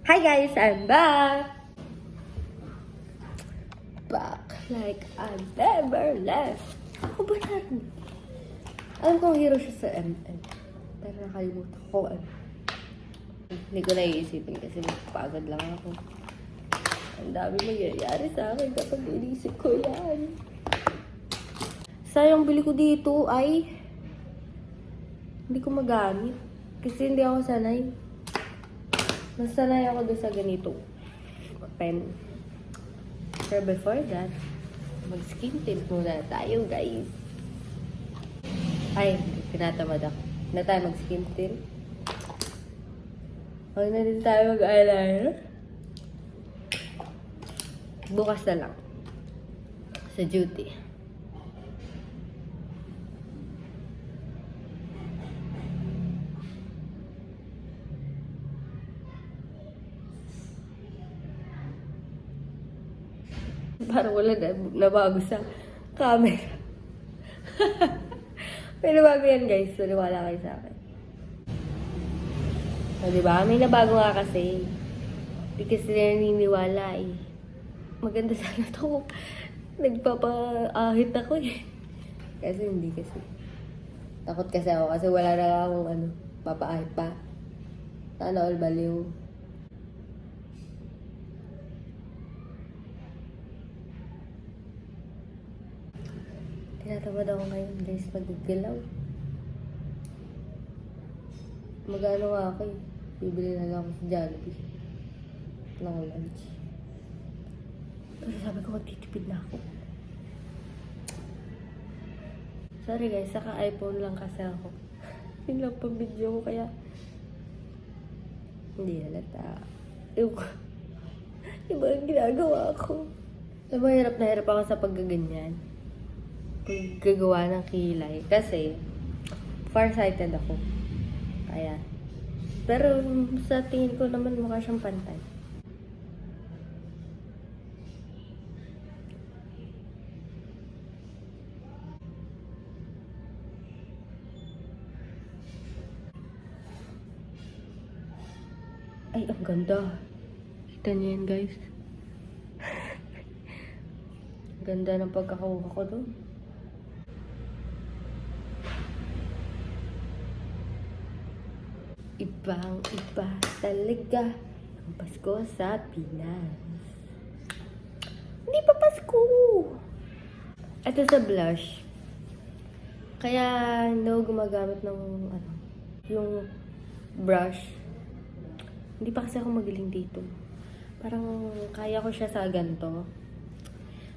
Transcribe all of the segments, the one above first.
Hi guys, I'm back! Back like I never left. Ako ba natin? Alam kong hero siya sa ML. Pero nakalimutan ko ano. Hindi ko naiisipin kasi pagod lang ako. Ang dami mangyayari sa akin kapag inisip ko yan. Sayang bili ko dito ay hindi ko magamit. Kasi hindi ako sanay. Mas sanay ako doon sa ganito. Pen. Pero before that, mag-skin tint muna tayo, guys. Ay, tinatamad ako. Na tayo mag-skin tint. Huwag na din tayo mag-eyeliner. Bukas na lang. Sa duty. Parang wala na nabago sa camera. May nabago yan, guys. Maniwala kayo sa akin. So, diba? May nabago nga kasi. Hindi kasi naniniwala eh. Maganda sana to. Nagpapa-ahit ako eh. Kasi hindi kasi. Takot kasi ako kasi wala na akong papaahit pa. Sana all baliw. Tinatamad ako ngayon guys mag-galaw. Mag-ano nga ako eh. Bibili na lang ako sa Jollibee. Ng lunch. Pero sabi ko magtitipid na ako. Sorry guys, saka iPhone lang kasi ako. Yun lang pang video ko kaya hindi halata. Iba ang ginagawa ko. Alam mo, hirap na hirap ako sa paggaganyan. Paggagawa ng kilay. Kasi, farsighted ako. Kaya. Pero, sa tingin ko naman mukha siyang pantay. Ay, ang ganda. Kita niyo yan, guys. Ganda ng pagkakakuha ko doon. Ibang-iba talaga ang Pasko sa Pinas. Hindi pa Pasko! Ito sa blush. Kaya no gumagamit ng yung brush. Hindi pa kasi ako magaling dito. Parang kaya ko siya sa ganito.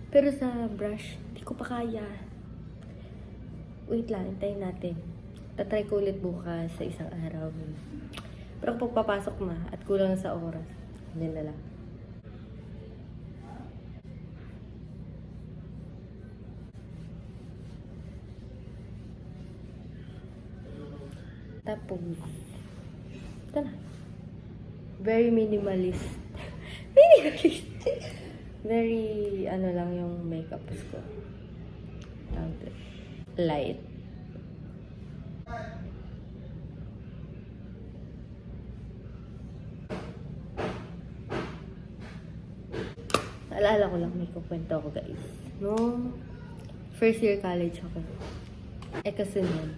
Pero sa brush, hindi ko pa kaya. Wait lang, hintayin natin. Tatry ko ulit bukas sa isang araw. Pero kung papasok na at kulang sa oras, hindi na lang. Tapos, ito na. Very minimalist. Minimalist. Very, lang yung makeup ko. Light. Naalala ko lang, may kukwento ako guys. No, first year college ako. Kasi nun,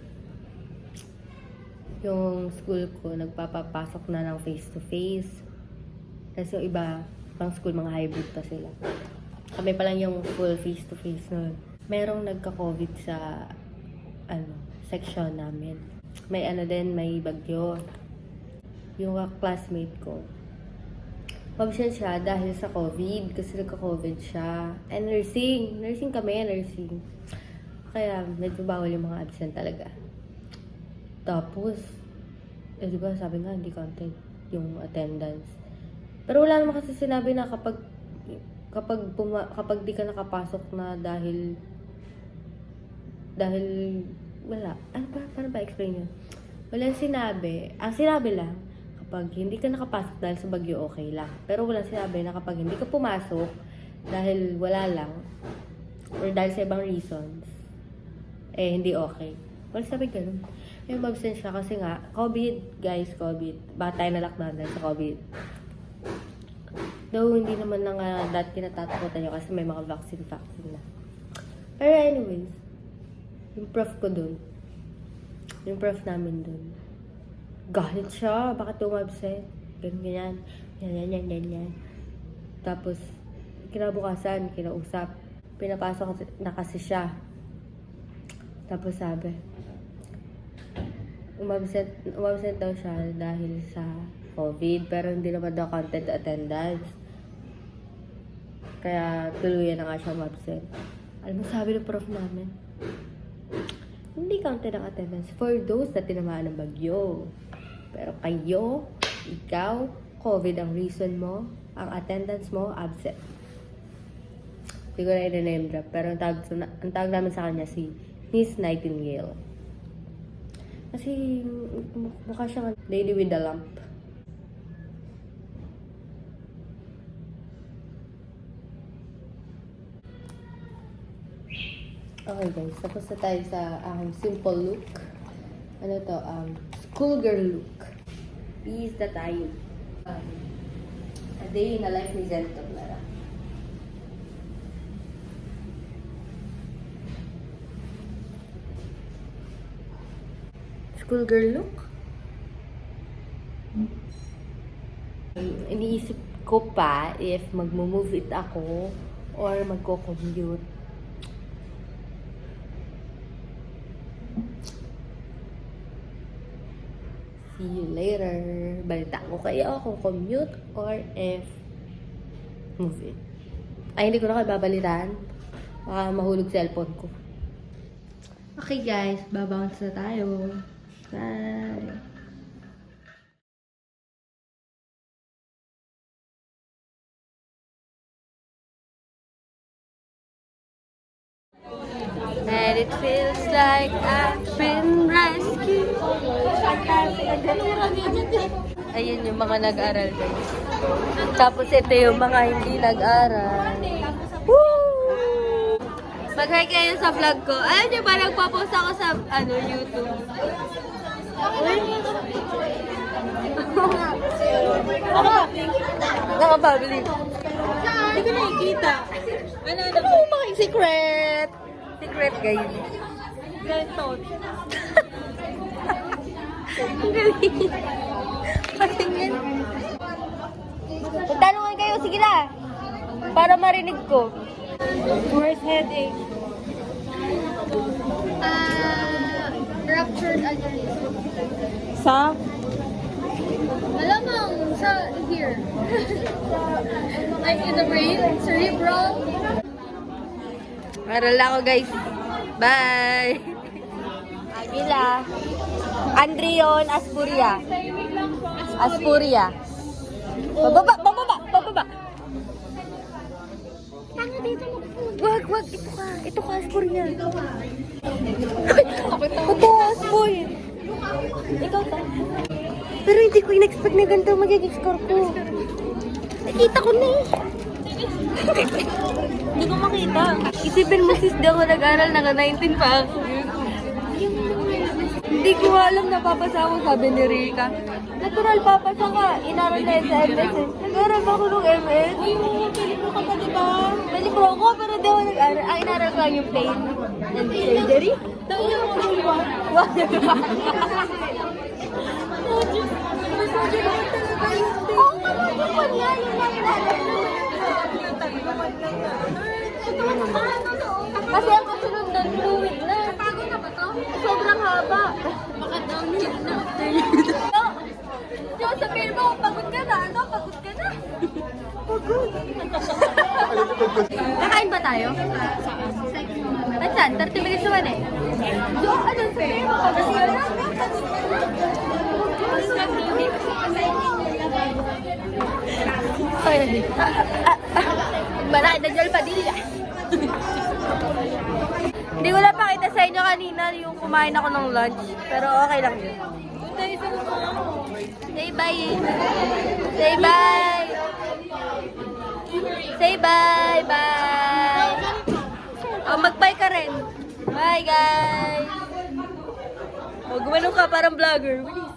yung school ko, nagpapapasok na ng face-to-face. Kasi yung iba, pang school, mga hybrid pa sila. Kami pa lang yung full face-to-face nun. Merong nagka-COVID sa, section namin. May may bagyo. Yung classmate ko, pabsyan siya dahil sa COVID. Kasi nagka-COVID siya. And nursing. Nursing kami, nursing. Kaya medyo bawal yung mga absent talaga. Tapos, di ba sabi nga, hindi counted yung attendance. Pero wala naman kasi sinabi na kapag di ka nakapasok na dahil wala. Paano ba explain yun? Walang sinabi. Ang sinabi lang, kapag hindi ka nakapasok dahil sa bagyo, okay lang. Pero walang sinabi na kapag hindi ka pumasok dahil wala lang, or dahil sa ibang reasons, hindi okay. Walang sabi ganun. May mag-absent siya kasi nga, COVID, guys, COVID. Baka tayo na lockdown dahil sa COVID. Though, hindi naman lang dati kinatatakutan niya kasi may mga vaccine na. Pero anyways, yung prof ko dun, yung prof namin dun, galit siya, bakit umabsent? Ganyan. Tapos, kinabukasan, kinausap, pinapasok na kasi siya. Tapos sabi, umabsent daw siya dahil sa COVID, pero hindi naman daw counted attendance. Kaya tuluyan na nga siya umabsent. Alam mo, sabi ng prof namin, hindi counted ang attendance for those na tinamaan ng bagyo. Pero kayo, ikaw, COVID ang reason mo, ang attendance mo, absent. Hindi ko na i-name drop, pero ang tawag namin sa kanya si Miss Nightingale. Kasi mukha siyang lady with the lamp. Okay guys, tapos na tayo sa simple look. Ano to? Schoolgirl look. Is na tayo. A day in the life ni Zento Clara. Schoolgirl look? Iniisip ko pa if magmo-move it ako or magko-commute. See you later. Balita ko kayo kung commute or if move it. Ay, hindi ko na kayo babalitaan. Baka mahulog cellphone ko. Okay guys, babounce na tayo. Bye! And it feels like I've been rescued. Ayun yung mga nag-aral guys. Tapos ito yung mga hindi nag-aral. Woo! Mag-hi kayo sa vlog ko. Alam niyo ba, nagpa-post ako sa YouTube. Nakapabili. Hindi ko nakikita. Ano? Secret! Secret, guys. Ganito. Patingin. Tanungan kayo, sige na. Para marinig ko. Worst headache. Ruptured aneurysm. Sa? Malamang sa here. Like in the brain, cerebral. Aral ako, guys. Bye! Agila. Andrion Aspuria. Aspuria. Bababa! Ano dito mo? Wag. Ito ka, Aspuria. Ito, Aspuy. Ikaw to. Pero hindi ko in-expect na ganito magiging score ko. Nakita ko na eh. Hindi ko makita. Isipin mo sis, di ako nag-aral, naka-19 pa ako. Hindi ko alam na papasa ako, sabi ni Rika. Natural, papasa ka. Inaral na yun sa MS eh. Nag-aral ba ako nung MS? Pilipro ka pa, diba? Nalipro ako, pero di ako nag-aral. Ang inaral ko lang yung pain and surgery. Dahil yung mga diba? Kasi ang kasunod doon, fluid na. Napagod na ba to? Sobrang haba. Baka downhill na. No! Yung sabihin mo, pagod ka na. Ano? Pagod ka na. Pagod. Kakain ba tayo? At saan? 30 minutes naman eh. So, ano sabihin mo? Pagod ka na? Ay, malaki na Joel Padilla. Hindi ko lang pakita sa inyo kanina yung kumain ako ng lunch. Pero okay lang yun. Say bye. Say bye. Say bye. Bye. Oh, mag-bye ka rin. Bye, guys. Oh, gumanong ka parang vlogger. Bilis.